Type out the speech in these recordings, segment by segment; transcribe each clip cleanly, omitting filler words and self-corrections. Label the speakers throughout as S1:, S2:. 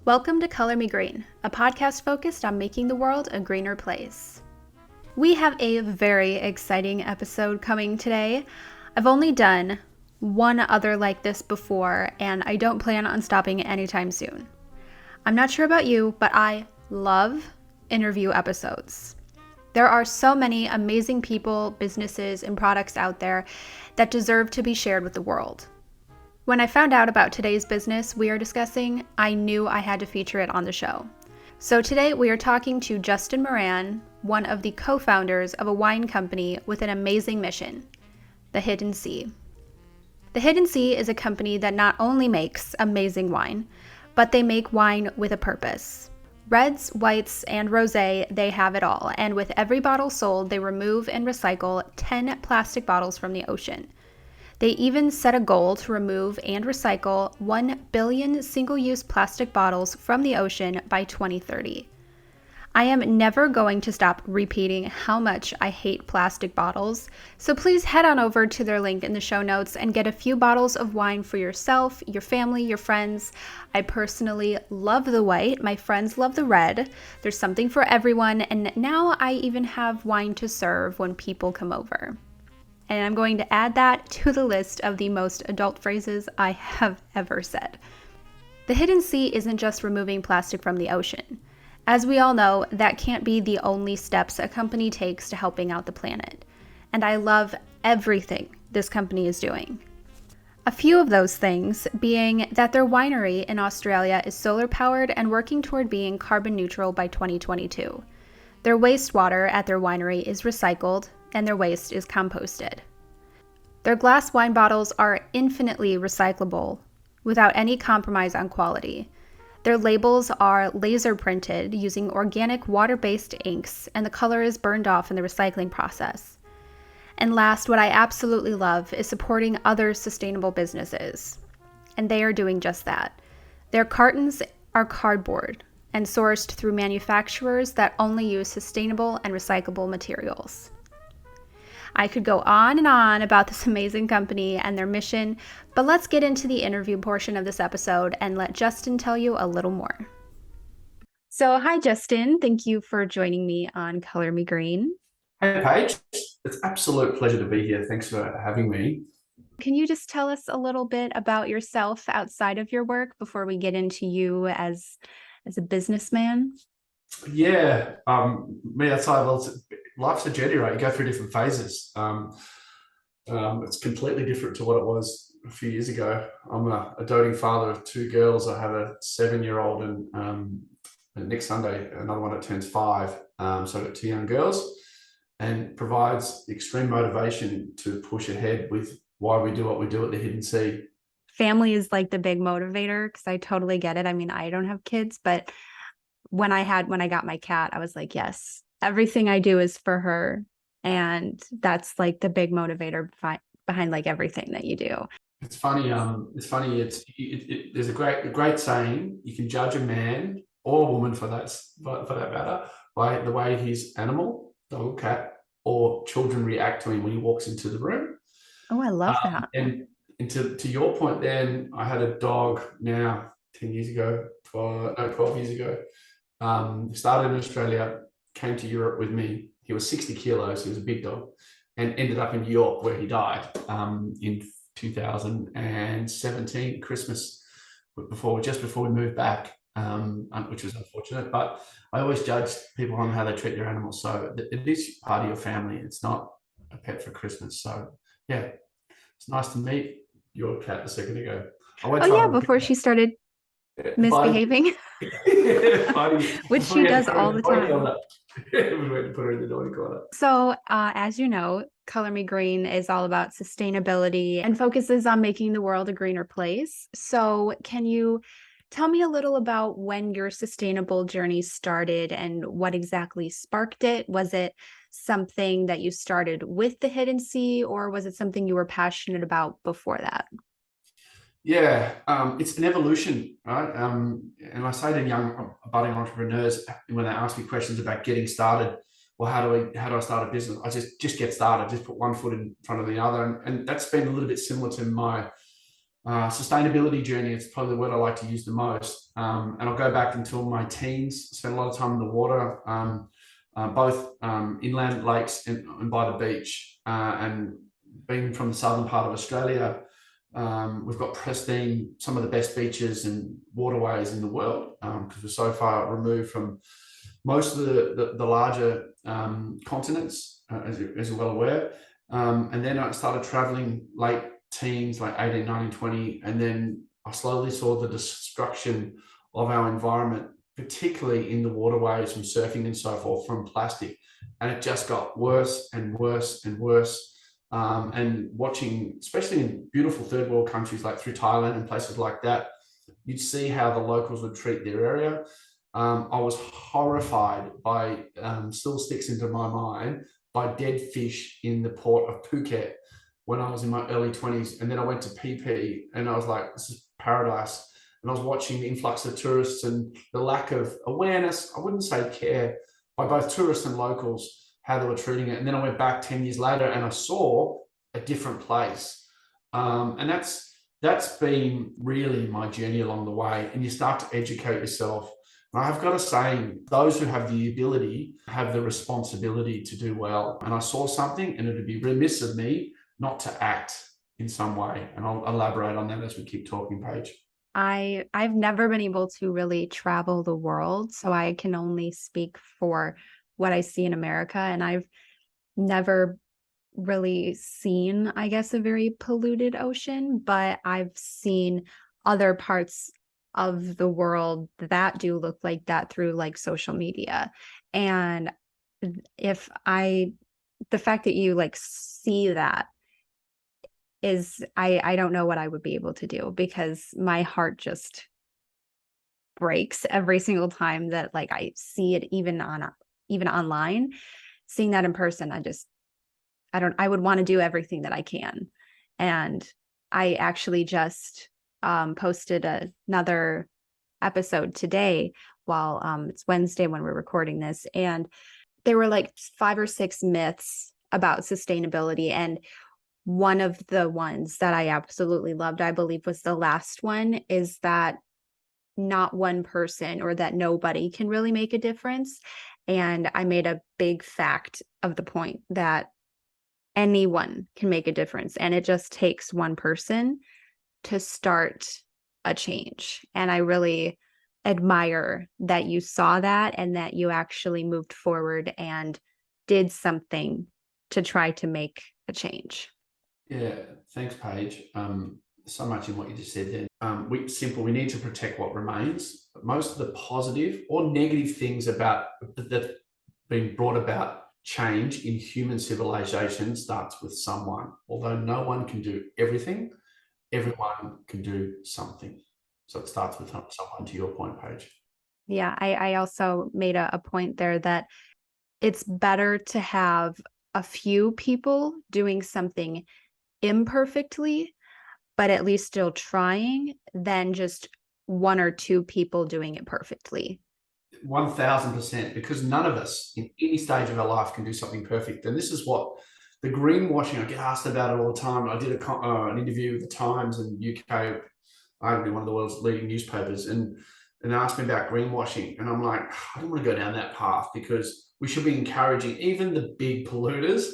S1: Welcome to Color Me Green, a podcast focused on making the world a greener place. We have a very exciting episode coming today. I've only done one other like this before, and I don't plan on stopping anytime soon. I'm not sure about you, but I love interview episodes. There are so many amazing people, businesses, and products out there that deserve to be shared with the world. When I found out about today's business we are discussing, I knew I had to feature it on the show. So today we are talking to Justin Moran, one of the co-founders of a wine company with an amazing mission, The Hidden Sea. The Hidden Sea is a company that not only makes amazing wine, but they make wine with a purpose. Reds, whites, and rosé, they have it all, and with every bottle sold, they remove and recycle 10 plastic bottles from the ocean. They even set a goal to remove and recycle 1 billion single-use plastic bottles from the ocean by 2030. I am never going to stop repeating how much I hate plastic bottles, so please head on over to their link in the show notes and get a few bottles of wine for yourself, your family, your friends. I personally love the white. My friends love the red. There's something for everyone, and now I even have wine to serve when people come over. And I'm going to add that to the list of the most adult phrases I have ever said. The Hidden Sea isn't just removing plastic from the ocean. As we all know, that can't be the only steps a company takes to helping out the planet. And I love everything this company is doing. A few of those things being that their winery in Australia is solar powered and working toward being carbon neutral by 2022. Their wastewater at their winery is recycled, and their waste is composted. Their glass wine bottles are infinitely recyclable without any compromise on quality. Their labels are laser printed using organic water-based inks, and the color is burned off in the recycling process. And last, what I absolutely love is supporting other sustainable businesses. And they are doing just that. Their cartons are cardboard and sourced through manufacturers that only use sustainable and recyclable materials. I could go on and on about this amazing company and their mission, but let's get into the interview portion of this episode and let Justin tell you a little more. So, hi, Justin. Thank you for joining me on Color Me Green.
S2: Hey, Paige. It's an absolute pleasure to be here. Thanks for having me.
S1: Can you just tell us a little bit about yourself outside of your work before we get into you as a businessman?
S2: Yeah, me outside, well, life's a journey, right? You go through different phases. It's completely different to what it was a few years ago. I'm a doting father of two girls. I have a 7-year-old and next Sunday, another one that turns 5. So I've got 2 young girls, and provides extreme motivation to push ahead with why we do what we do at the Hidden Sea.
S1: Family is like the big motivator because I totally get it. I mean, I don't have kids, but when I got my cat, I was like, yes, everything I do is for her. And that's like the big motivator behind like everything that you do.
S2: It's funny. There's a great saying: you can judge a man or a woman for that matter by the way his animal, dog, cat, or children react to him when he walks into the room.
S1: Oh, I love that.
S2: And to your point, then I had a dog now 10 years ago, 12 years ago. Started in Australia, came to Europe with me. He was 60 kilos. He was a big dog, and ended up in New York where he died in 2017 Christmas, just before we moved back, which was unfortunate. But I always judge people on how they treat their animals. So it is part of your family. It's not a pet for Christmas. So yeah, it's nice to meet your cat a second ago.
S1: Before she started misbehaving. Which she does all the time.
S2: We went to put her in the naughty corner.
S1: So, as you know, Color Me Green is all about sustainability and focuses on making the world a greener place. So, can you tell me a little about when your sustainable journey started and what exactly sparked it? Was it something that you started with the Hidden Sea, or was it something you were passionate about before that?
S2: Yeah, it's an evolution, right? And I say to young budding entrepreneurs when they ask me questions about getting started, well, how do I start a business? I just get started, just put one foot in front of the other, and that's been a little bit similar to my Sustainability journey, it's probably the word I like to use the most. And I'll go back until my teens, spent a lot of time in the water, both inland lakes and by the beach. And being from the southern part of Australia, we've got pristine, some of the best beaches and waterways in the world, because we're so far removed from most of the larger continents, as you're well aware. And then I started traveling late teens, like 18, 19, 20. And then I slowly saw the destruction of our environment, particularly in the waterways from surfing and so forth, from plastic. And it just got worse and worse and worse. And watching, especially in beautiful third world countries like through Thailand and places like that, you'd see how the locals would treat their area. I was horrified by, still sticks into my mind, by dead fish in the port of Phuket when I was in my early 20s. And then I went to PP and I was like, this is paradise. And I was watching the influx of tourists and the lack of awareness, I wouldn't say care, by both tourists and locals, how they were treating it. And then I went back 10 years later and I saw a different place. And that's been really my journey along the way. And you start to educate yourself. And I've got to say, those who have the ability have the responsibility to do well. And I saw something, and it would be remiss of me not to act in some way. And I'll elaborate on that as we keep talking, Paige.
S1: I've never been able to really travel the world, so I can only speak for what I see in America. And I've never really seen, I guess, a very polluted ocean, but I've seen other parts of the world that do look like that through like social media. And if I, the fact that you like see that is, I don't know what I would be able to do, because my heart just breaks every single time that like I see it, even online. Seeing that in person, I would want to do everything that I can. And I actually just posted another episode today while it's Wednesday when we're recording this. And there were like 5 or 6 myths about sustainability. And one of the ones that I absolutely loved, I believe was the last one, is that not one person, or that nobody can really make a difference. And I made a big fact of the point that anyone can make a difference. And it just takes one person to start a change. And I really admire that you saw that and that you actually moved forward and did something to try to make a change.
S2: Yeah, thanks, Paige. So much in what you just said there. We need to protect what remains. Most of the positive or negative things about that being brought about change in human civilization starts with someone. Although no one can do everything, everyone can do something. So it starts with someone, to your point, Paige.
S1: Yeah, I also made a point there that it's better to have a few people doing something imperfectly, but at least still trying, than just 1 or 2 people doing it perfectly.
S2: 1000%, because none of us in any stage of our life can do something perfect. And this is what the greenwashing, I get asked about it all the time. I did an interview with the Times in UK, arguably one of the world's leading newspapers, and they asked me about greenwashing. And I'm like, I don't want to go down that path, because we should be encouraging even the big polluters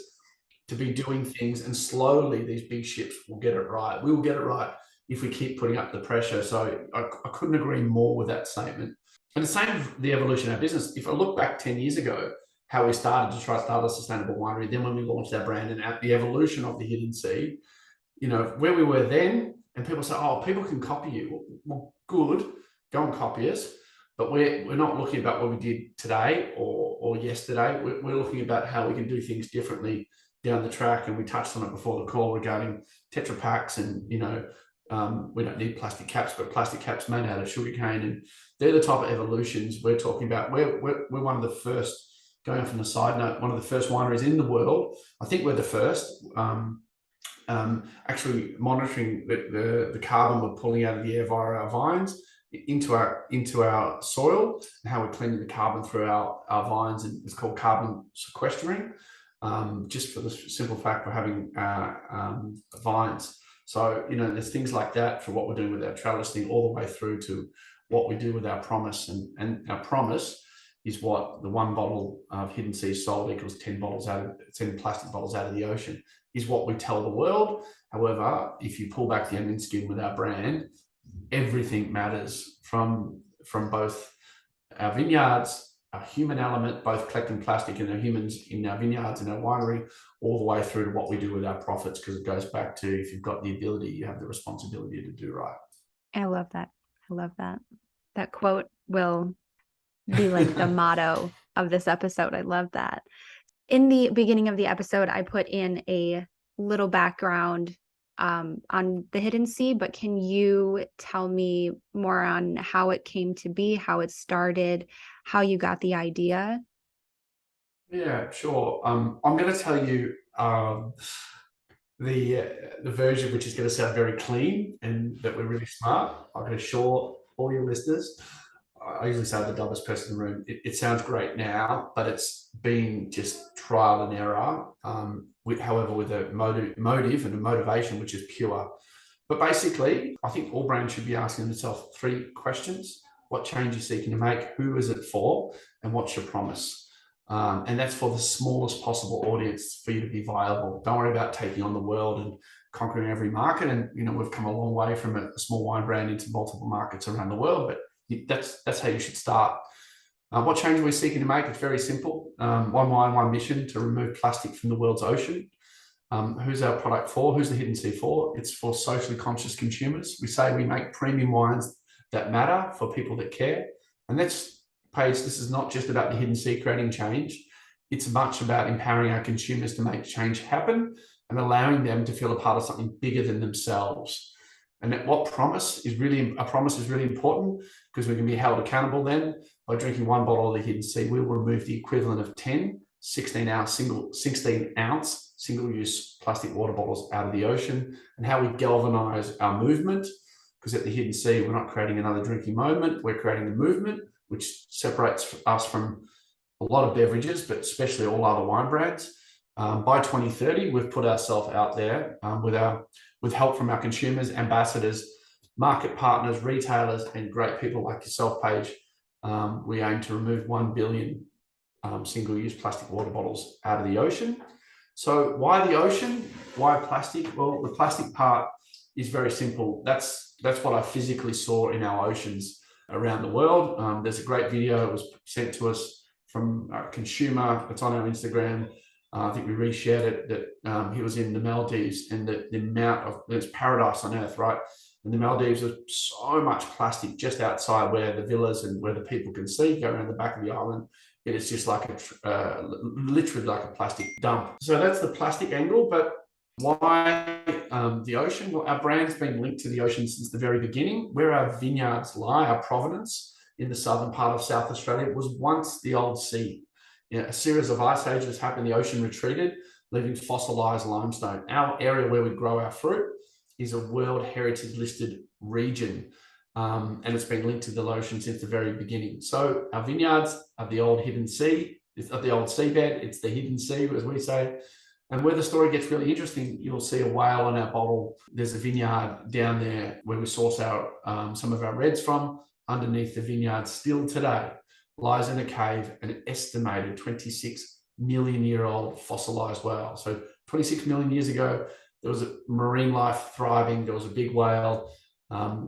S2: to be doing things, and slowly these big ships will get it right. We will get it right if we keep putting up the pressure. So I couldn't agree more with that statement. And the same with the evolution of our business. If I look back 10 years ago, how we started to try to start a sustainable winery, then when we launched our brand, and the evolution of the Hidden Sea, where we were then, and people say, oh, people can copy you. Well, good, go and copy us. But we're not looking about what we did today or yesterday. We're looking about how we can do things differently down the track. And we touched on it before the call regarding Tetra Paks, and we don't need plastic caps, but plastic caps made out of sugarcane, and they're the type of evolutions we're talking about. We're one of the first, going off on a side note, one of the first wineries in the world. I think we're the first, actually monitoring the carbon we're pulling out of the air via our vines into our soil, and how we're cleaning the carbon through our vines, and it's called carbon sequestering. Just for the simple fact we're having vines. So, there's things like that for what we're doing with our travel listing, all the way through to what we do with our promise. And our promise is what the one bottle of Hidden Sea sold equals 10 plastic bottles out of the ocean, is what we tell the world. However, if you pull back the onion skin with our brand, everything matters, from both our vineyards, our human element, both collecting plastic and our humans in our vineyards and our winery, all the way through to what we do with our profits, because it goes back to, if you've got the ability, you have the responsibility to do right.
S1: I love that. I love that. That quote will be like the motto of this episode. I love that. In the beginning of the episode, I put in a little background on the Hidden Sea, but can you tell me more on how it came to be, how it started, how you got the idea?
S2: Yeah, sure. I'm going to tell you the version which is going to sound very clean and that we're really smart. I can assure all your listeners, I usually say I'm the dumbest person in the room. It sounds great now, but it's been just trial and error. However, with a motive and a motivation which is pure. But basically, I think all brands should be asking themselves 3 questions: what change are you seeking to make, who is it for, and what's your promise? And that's for the smallest possible audience for you to be viable. Don't worry about taking on the world and conquering every market. And we've come a long way from a small wine brand into multiple markets around the world, but that's how you should start. What change are we seeking to make? It's very simple. One wine, one mission: to remove plastic from the world's ocean. Who's our product for? Who's the Hidden Sea for? It's for socially conscious consumers. We say we make premium wines that matter for people that care. And this is not just about the Hidden Sea creating change. It's much about empowering our consumers to make change happen and allowing them to feel a part of something bigger than themselves. And a promise is really important, because we can be held accountable then. By drinking one bottle of the Hidden Sea, we will remove the equivalent of 10 16-ounce single-use plastic water bottles out of the ocean. And how we galvanize our movement, because at the Hidden Sea, we're not creating another drinking moment, we're creating a movement which separates us from a lot of beverages, but especially all other wine brands. By 2030, we've put ourselves out there with help from our consumers, ambassadors, market partners, retailers, and great people like yourself, Paige. We aim to remove 1 billion single-use plastic water bottles out of the ocean. So why the ocean? Why plastic? Well, the plastic part is very simple. That's what I physically saw in our oceans around the world. There's a great video that was sent to us from a consumer. It's on our Instagram. I think we reshared it, that he was in the Maldives, and the amount of, there's paradise on earth, right? And the Maldives, there's so much plastic just outside where the villas and where the people can see, go around the back of the island. It is just like literally like a plastic dump. So that's the plastic angle. But why the ocean? Well, our brand's been linked to the ocean since the very beginning. Where our vineyards lie, our provenance in the southern part of South Australia, was once the old sea. A series of ice ages happened, the ocean retreated, leaving fossilized limestone. Our area where we grow our fruit is a World Heritage listed region, and it's been linked to the ocean since the very beginning. So our vineyards are the old hidden sea, it's the old seabed, it's the hidden sea, as we say. And where the story gets really interesting, you'll see a whale on our bottle. There's a vineyard down there where we source our some of our reds from. Underneath the vineyard still today lies in a cave an estimated 26 million year old fossilized whale. So 26 million years ago, there was a marine life thriving. There was a big whale.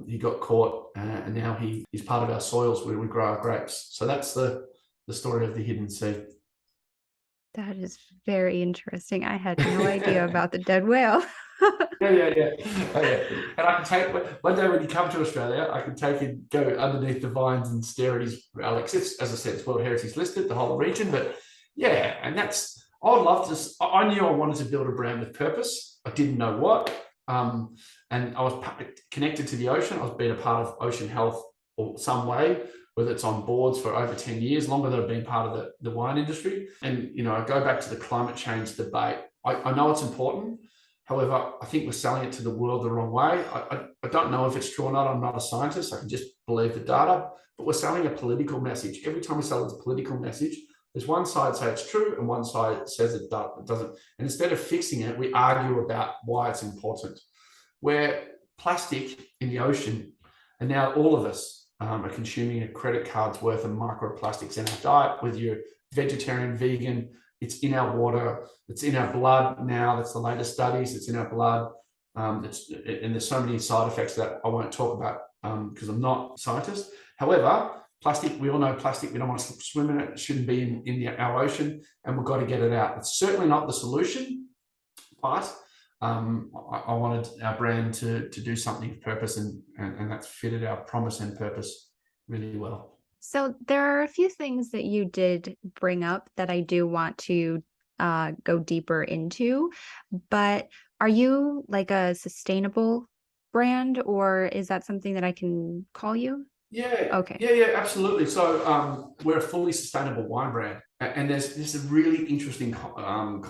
S2: He got caught, and now he's part of our soils where we grow our grapes. So that's the story of the Hidden Sea.
S1: That is very interesting. I had no idea about the dead whale.
S2: Yeah. Oh, yeah. And I can take one day when you come to Australia, I can take you, go underneath the vines and stare at his relics. It's, as I said, it's World Heritage listed, the whole region. But yeah, and that's, I would love to. I knew I wanted to build a brand with purpose. I didn't know what. And I was connected to the ocean. I was being a part of ocean health or some way, whether it's on boards for over 10 years, longer than I've been part of the wine industry. And, I go back to the climate change debate. I know it's important. However, I think we're selling it to the world the wrong way. I don't know if it's true or not. I'm not a scientist. I can just believe the data. But we're selling a political message. Every time we sell a political message, there's one side say it's true and one side says it doesn't. And instead of fixing it, we argue about why it's important. where plastic in the ocean, and now all of us are consuming a credit card's worth of microplastics in our diet, whether you're vegetarian, vegan, it's in our water, it's in our blood now. That's the latest studies, it's in our blood. And there's so many side effects that I won't talk about because I'm not a scientist. However, plastic, we all know plastic, we don't want to swim in it, it shouldn't be in our ocean, and we've got to get it out. It's certainly not the solution, but I wanted our brand to do something of purpose, and that's fitted our promise and purpose really well.
S1: So there are a few things that you did bring up that I do want to go deeper into, but are you like a sustainable brand, or is that something that I can call you?
S2: Yeah,
S1: Okay.
S2: yeah, absolutely. So we're a fully sustainable wine brand, and there's a really interesting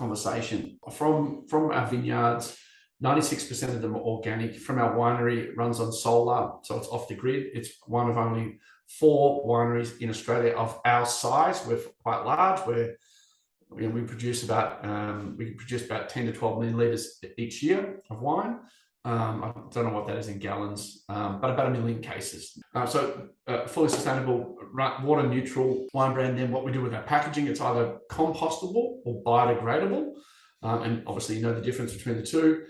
S2: conversation from our vineyards. 96% of them are organic. From our winery, it runs on solar, so it's off the grid. It's one of only 4 wineries in Australia of our size. We're quite large. We produce about 10 to 12 million litres each year of wine. I don't know what that is in gallons, but about 1 million cases. So fully sustainable, water neutral wine brand. Then what we do with our packaging, it's either compostable or biodegradable. And obviously you know the difference between the two.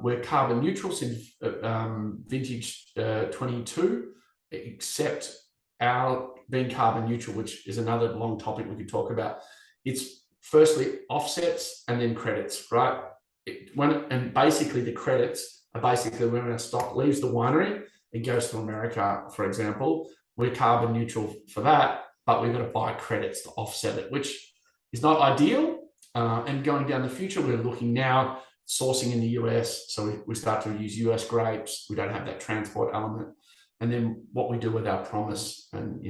S2: We're carbon neutral since vintage 22, except our being carbon neutral, which is another long topic we could talk about. It's firstly offsets and then credits, right? And basically the credits are basically when our stock leaves the winery, it goes to America, for example. We're carbon neutral for that, but we've got to buy credits to offset it, which is not ideal. And going down the future, we're looking now sourcing in the US. So we start to use US grapes. We don't have that transport element. And then what we do with our promise, and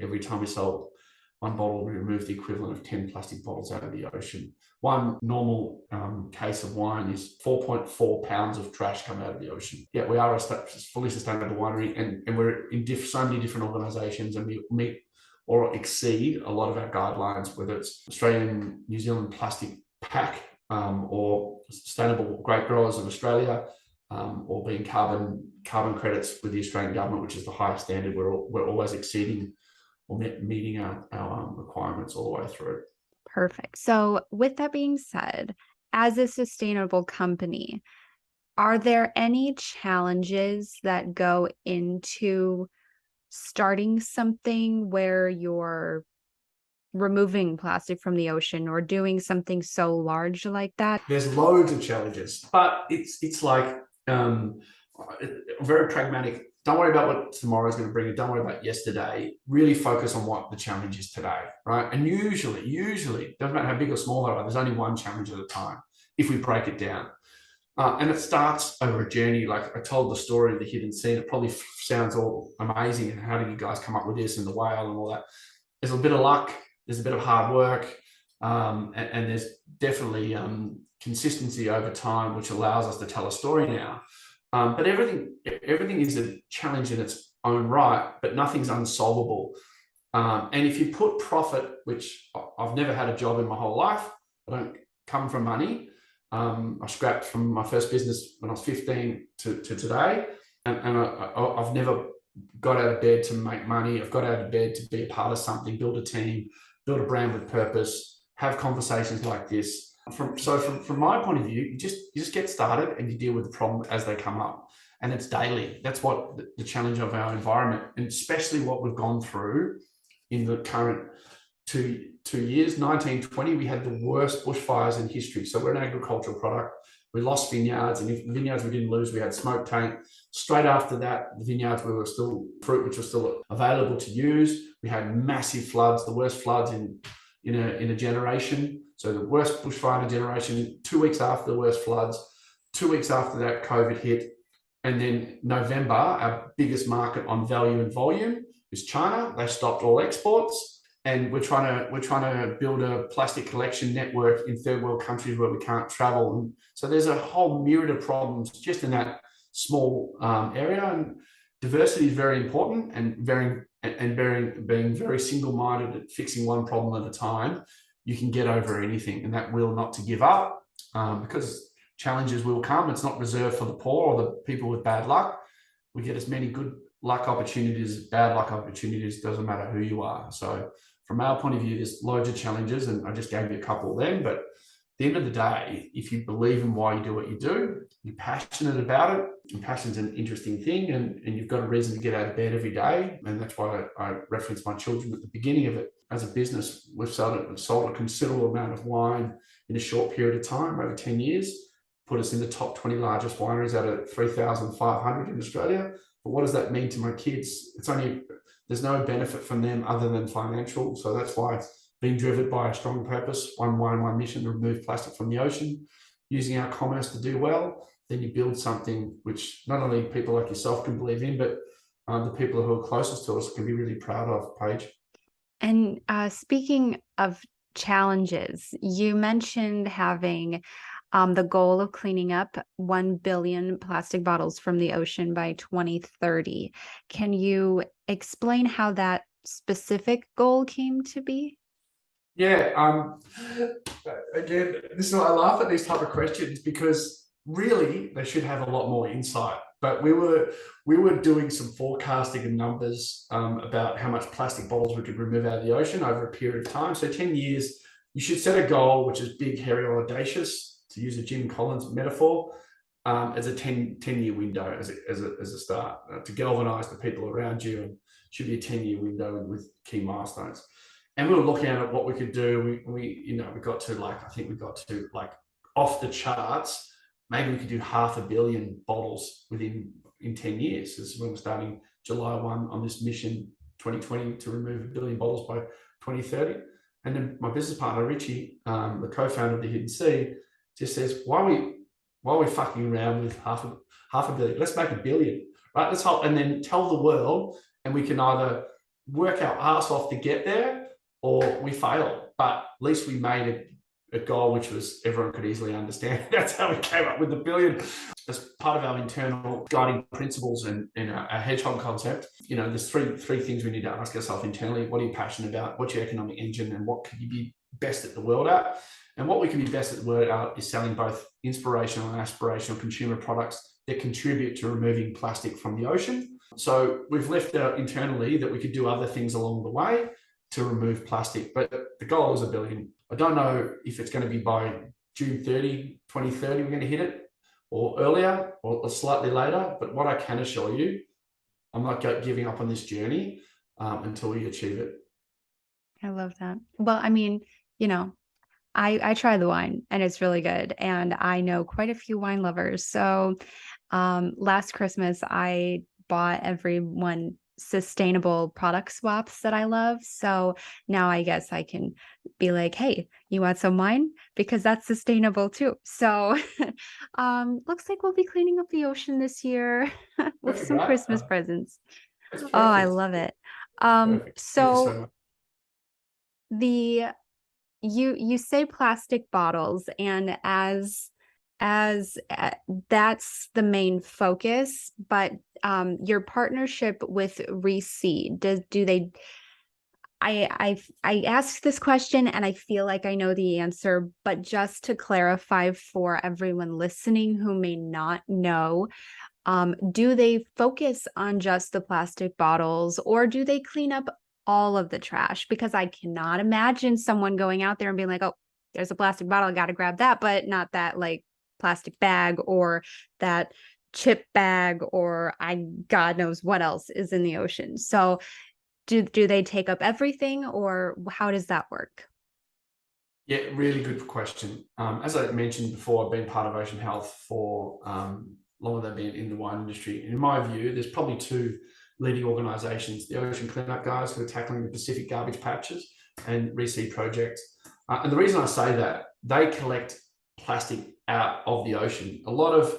S2: every time we sell 1 bottle, we remove the equivalent of 10 plastic bottles out of the ocean. One normal case of wine is 4.4 pounds of trash come out of the ocean. Yeah, we are a fully sustainable winery, and we're in so many different organisations, and we meet or exceed a lot of our guidelines, whether it's Australian, New Zealand Plastic Pack, or Sustainable Grape Growers of Australia, or being carbon credits with the Australian government, which is the highest standard. We're always exceeding or meeting our requirements all the way through.
S1: Perfect. So with that being said, as a sustainable company, are there any challenges that go into starting something where you're removing plastic from the ocean or doing something so large like that?
S2: There's loads of challenges, but it's like very pragmatic. Don't worry about what tomorrow is going to bring you. Don't worry about yesterday. Really focus on what the challenge is today, right? And usually, doesn't matter how big or small they are, there's only one challenge at a time if we break it down. And it starts over a journey. Like I told the story of the hidden scene. It probably sounds all amazing. And how did you guys come up with this and the whale and all that? There's a bit of luck. There's a bit of hard work. And there's definitely consistency over time, which allows us to tell a story now. But everything is a challenge in its own right, but nothing's unsolvable. And if you put profit, which I've never had a job in my whole life, I don't come from money. I scrapped from my first business when I was 15 to today, and I've never got out of bed to make money. I've got out of bed to be a part of something, build a team, build a brand with purpose, have conversations like this. From my point of view, you just get started and you deal with the problem as they come up, and it's daily. That's what the challenge of our environment, and especially what we've gone through in the current two years. 1920, we had the worst bushfires in history. So we're an agricultural product. We lost vineyards, and if the vineyards we didn't lose, we had smoke taint. Straight after that, the vineyards we were still fruit, which was still available to use. We had massive floods, the worst floods in a generation. So the worst bushfire in a generation. 2 weeks after the worst floods, 2 weeks after that, COVID hit, and then November, our biggest market on value and volume is China. They stopped all exports, and we're trying to build a plastic collection network in third world countries where we can't travel. And so there's a whole myriad of problems just in that small area. And diversity is very important, and being very single-minded at fixing one problem at a time, you can get over anything. And that will not to give up, because challenges will come. It's not reserved for the poor or the people with bad luck. We get as many good luck opportunities, bad luck opportunities, doesn't matter who you are. So from our point of view, there's loads of challenges, and I just gave you a couple then, but at the end of the day, if you believe in why you do what you do, you're passionate about it, and passion's an interesting thing, and you've got a reason to get out of bed every day. And that's why I referenced my children at the beginning of it. As a business, we've sold a considerable amount of wine in a short period of time, over 10 years, put us in the top 20 largest wineries out of 3,500 in Australia. But what does that mean to my kids? There's no benefit from them other than financial. So that's why being driven by a strong purpose, one wine, one mission, to remove plastic from the ocean, using our commerce to do well, then you build something which not only people like yourself can believe in, but the people who are closest to us can be really proud of, Paige.
S1: And speaking of challenges, you mentioned having the goal of cleaning up 1 billion plastic bottles from the ocean by 2030. Can you explain how that specific goal came to be?
S2: Yeah. Again, this is why I laugh at these type of questions, because really they should have a lot more insight. But we were doing some forecasting and numbers about how much plastic bottles we could remove out of the ocean over a period of time. So 10 years, you should set a goal which is big, hairy, or audacious, to use a Jim Collins metaphor, as a 10-year window as a start, to galvanize the people around you, and should be a 10-year window with key milestones. And we were looking at what we could do. We got to off the charts. Maybe we could do 500 million bottles in 10 years. This is when we're starting July 1 on this mission 2020 to remove 1 billion bottles by 2030. And then my business partner, Richie, the co-founder of the Hidden Sea, just says, why are we fucking around with half a billion? Let's make 1 billion, right? Let's help, and then tell the world, and we can either work our ass off to get there, or we failed. But at least we made a goal which was everyone could easily understand. That's how we came up with 1 billion. As part of our internal guiding principles and our hedgehog concept, there's three things we need to ask ourselves internally. What are you passionate about? What's your economic engine? And what can you be best at the world at? And what we can be best at the world at is selling both inspirational and aspirational consumer products that contribute to removing plastic from the ocean. So we've left out internally that we could do other things along the way to remove plastic, but the goal is 1 billion. I don't know if it's going to be by June 30, 2030, we're going to hit it, or earlier, or slightly later. But what I can assure you, I'm not giving up on this journey until we achieve it.
S1: I love that. Well, I mean, I try the wine and it's really good. And I know quite a few wine lovers. So last Christmas, I bought everyone sustainable product swaps that I love. So now I guess I can be like, hey, you want some wine? Because that's sustainable too. So looks like we'll be cleaning up the ocean this year with some Christmas presents. Oh, I love it. So you say plastic bottles, and as that's the main focus, but your partnership with Reseed, do they? I asked this question and I feel like I know the answer, but just to clarify for everyone listening who may not know, do they focus on just the plastic bottles, or do they clean up all of the trash? Because I cannot imagine someone going out there and being like, oh, there's a plastic bottle, I got to grab that, but not that like plastic bag or that chip bag, or God knows what else is in the ocean. So do they take up everything, or how does that work?
S2: Yeah, really good question. As I mentioned before, I've been part of Ocean Health for longer than I've been in the wine industry. In my view, there's probably two leading organisations: the Ocean Cleanup guys who are tackling the Pacific garbage patches, and Reseed Project. And the reason I say that, they collect plastic out of the ocean. A lot of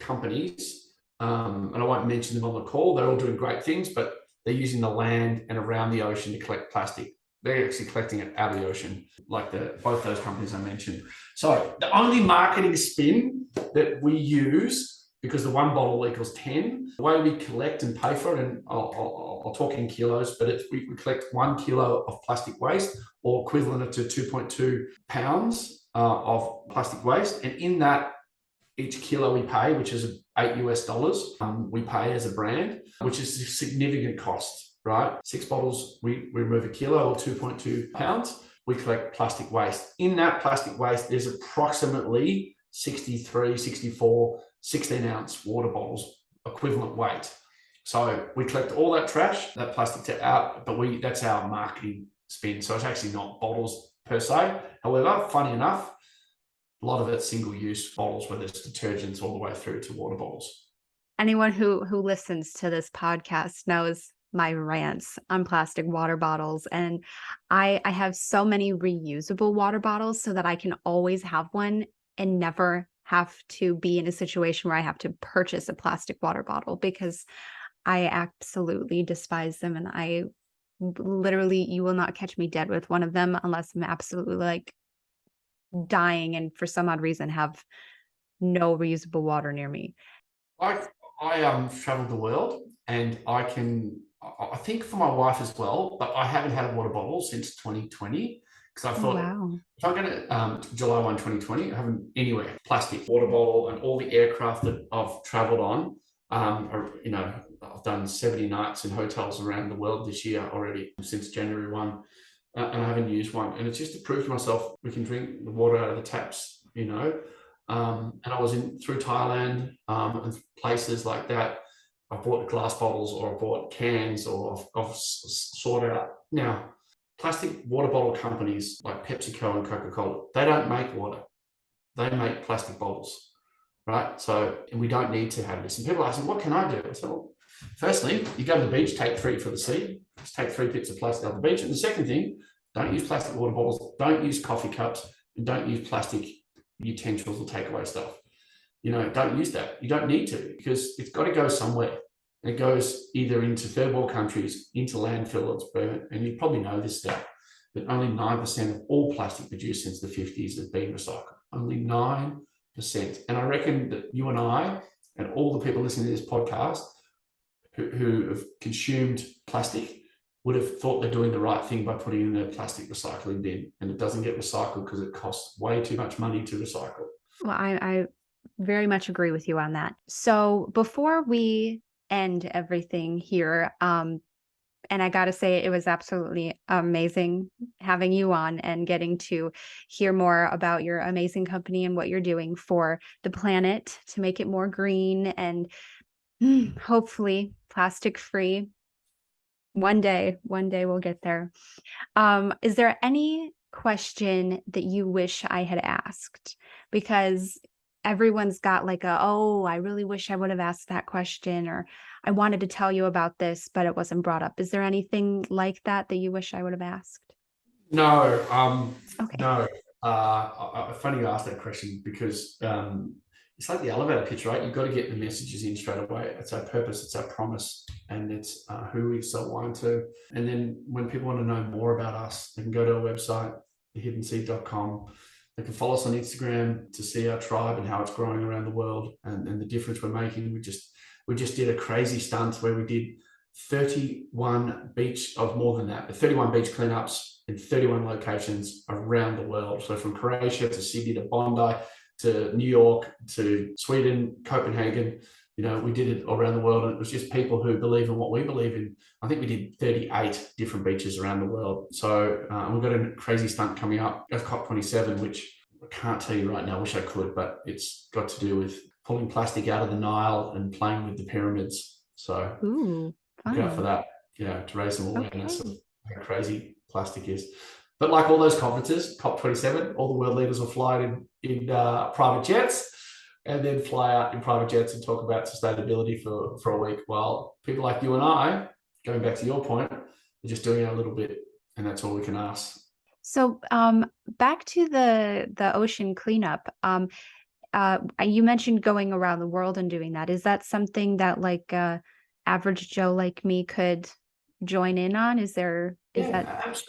S2: companies, and I won't mention them on the call, they're all doing great things, but they're using the land and around the ocean to collect plastic. They're actually collecting it out of the ocean, like both those companies I mentioned. So the only marketing spin that we use, because the 1 bottle equals 10, the way we collect and pay for it, and I'll talk in kilos, but we collect 1 kilo of plastic waste, or equivalent to 2.2 pounds of plastic waste. And in that each kilo we pay, which is $8 US, we pay as a brand, which is a significant cost, right? 6 bottles, we remove a kilo or 2.2 pounds. We collect plastic waste. In that plastic waste, there's approximately 63, 64, 16-ounce water bottles equivalent weight. So we collect all that trash, that plastic out, but that's our marketing spin. So it's actually not bottles per se. However, funny enough, a lot of it's single-use bottles, whether it's detergents all the way through to water bottles.
S1: Anyone who listens to this podcast knows my rants on plastic water bottles. And I have so many reusable water bottles so that I can always have one and never have to be in a situation where I have to purchase a plastic water bottle, because I absolutely despise them. And I literally, you will not catch me dead with one of them unless I'm absolutely like dying and for some odd reason have no reusable water near me.
S2: I traveled the world, and I think for my wife as well, but I haven't had a water bottle since 2020, because I thought,
S1: wow,
S2: if I'm going to July 1, 2020, I haven't anywhere plastic water bottle. And all the aircraft that I've traveled on, I've done 70 nights in hotels around the world this year already since January 1, and I haven't used one. And it's just to prove to myself we can drink the water out of the taps, and I was through Thailand and places like that. I bought glass bottles, or I bought cans, or I've sought out. Now, plastic water bottle companies like PepsiCo and Coca-Cola, they don't make water. They make plastic bottles, right? So, and we don't need to have this. And people ask me, what can I do? I said, well, firstly, you go to the beach, take 3 for the sea. Just take 3 bits of plastic off the beach. And the second thing, don't use plastic water bottles, don't use coffee cups, and don't use plastic utensils or takeaway stuff. Don't use that. You don't need to, because it's got to go somewhere. And it goes either into third world countries, into landfill, it's burnt. And you probably know this stat, that only 9% of all plastic produced since the 50s has been recycled. Only 9%. And I reckon that you and I and all the people listening to this podcast who have consumed plastic would have thought they're doing the right thing by putting in a plastic recycling bin, and it doesn't get recycled because it costs way too much money to recycle.
S1: Well, I very much agree with you on that. So before we end everything here, and I got to say, it was absolutely amazing having you on and getting to hear more about your amazing company and what you're doing for the planet to make it more green and hopefully plastic free. One day we'll get there. Is there any question that you wish I had asked? Because everyone's got like I really wish I would have asked that question, or I wanted to tell you about this, but it wasn't brought up. Is there anything like that you wish I would have asked?
S2: No,
S1: Okay.
S2: no. Funny you asked that question, because it's like the elevator pitch, right? You've got to get the messages in straight away. It's our purpose, it's our promise, and it's who we sell wine to. And then when people want to know more about us, they can go to our website, thehiddenseed.com. They can follow us on Instagram to see our tribe and how it's growing around the world, and the difference we're making. We just did a crazy stunt where we did 31 beach cleanups in 31 locations around the world. So from Croatia to Sydney to Bondi to New York to Sweden, Copenhagen, we did it all around the world. And it was just people who believe in what we believe in. I think we did 38 different beaches around the world. So we've got a crazy stunt coming up at COP27, which I can't tell you right now. I wish I could, but it's got to do with pulling plastic out of the Nile and playing with the pyramids. So look out for that, to raise some awareness of how crazy plastic is. But like all those conferences, COP27, all the world leaders will fly in private jets, and then fly out in private jets and talk about sustainability for a week, while people like you and I, going back to your point, are just doing our little bit, and that's all we can ask.
S1: So back to the ocean cleanup. You mentioned going around the world and doing that. Is that something that like average Joe like me could join in on? Is that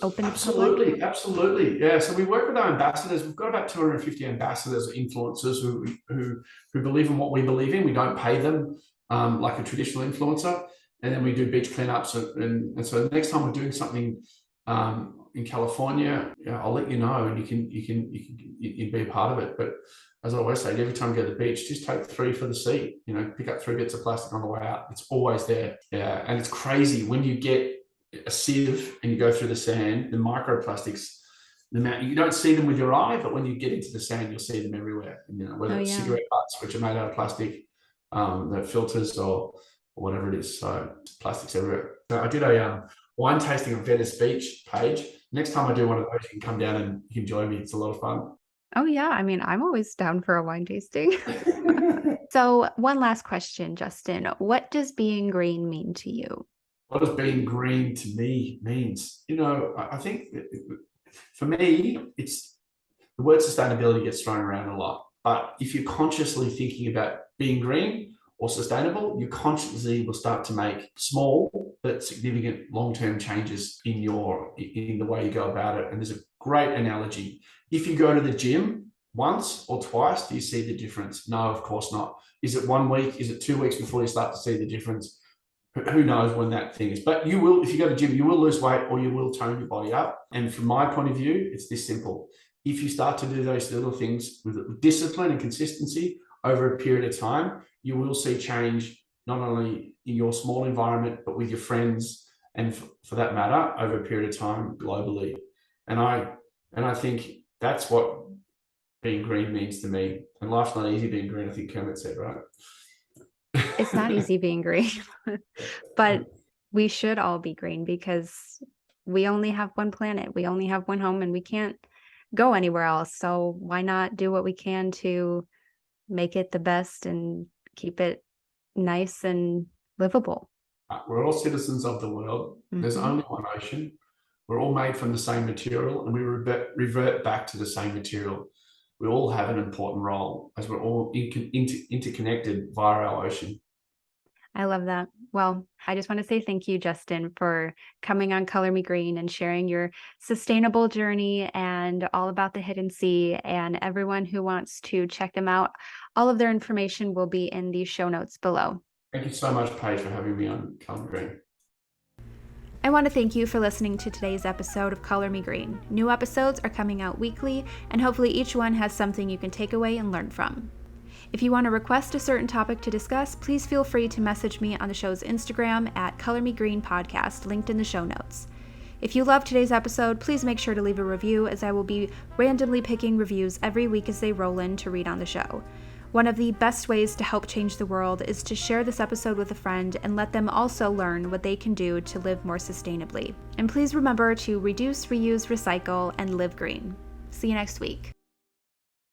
S1: open to public?
S2: Absolutely. Yeah. So we work with our ambassadors. We've got about 250 ambassadors, influencers who believe in what we believe in. We don't pay them like a traditional influencer. And then we do beach cleanups. And so the next time we're doing something, in California, I'll let you know, and you be a part of it. But as I always say, every time you go to the beach, just take 3 for the seat. Pick up 3 bits of plastic on the way out. It's always there. Yeah, and it's crazy when you get a sieve and you go through the sand. The microplastics, you don't see them with your eye, but when you get into the sand, you'll see them everywhere. Whether it's cigarette butts, which are made out of plastic, the filters or whatever it is. So plastics everywhere. So I did a wine tasting on Venice Beach page. Next time I do one of those, you can come down and you can join me. It's a lot of fun.
S1: Oh, yeah. I mean, I'm always down for a wine tasting. So one last question, Justin. What does being green mean to you?
S2: What does being green to me means? I think for me, it's the word sustainability gets thrown around a lot. But if you're consciously thinking about being green or sustainable, you consciously will start to make small but significant long-term changes in the way you go about it. And there's a great analogy. If you go to the gym once or twice, do you see the difference? No, of course not. Is it 1 week? Is it 2 weeks before you start to see the difference? Who knows when that thing is? But you will, if you go to the gym, you will lose weight or you will tone your body up. And from my point of view, it's this simple. If you start to do those little things with discipline and consistency over a period of time, you will see change not only in your small environment, but with your friends, and for that matter, over a period of time globally. And I think that's what being green means to me. And life's not easy being green, I think Kermit said, right?
S1: It's not easy being green, but we should all be green because we only have one planet. We only have one home and we can't go anywhere else. So why not do what we can to make it the best and keep it nice and livable?
S2: We're all citizens of the world. Mm-hmm. There's only one ocean. We're all made from the same material and we revert back to the same material. We all have an important role as we're all interconnected via our ocean.
S1: I love that. Well, I just want to say thank you, Justin, for coming on Color Me Green and sharing your sustainable journey and all about the Hidden Sea. And everyone who wants to check them out, all of their information will be in the show notes below.
S2: Thank you so much, Paige, for having me on Color Me Green.
S1: I want to thank you for listening to today's episode of Color Me Green. New episodes are coming out weekly, and hopefully each one has something you can take away and learn from. If you want to request a certain topic to discuss, please feel free to message me on the show's Instagram at Color Me Green Podcast, linked in the show notes. If you loved today's episode, please make sure to leave a review, as I will be randomly picking reviews every week as they roll in to read on the show. One of the best ways to help change the world is to share this episode with a friend and let them also learn what they can do to live more sustainably. And please remember to reduce, reuse, recycle, and live green. See you next week.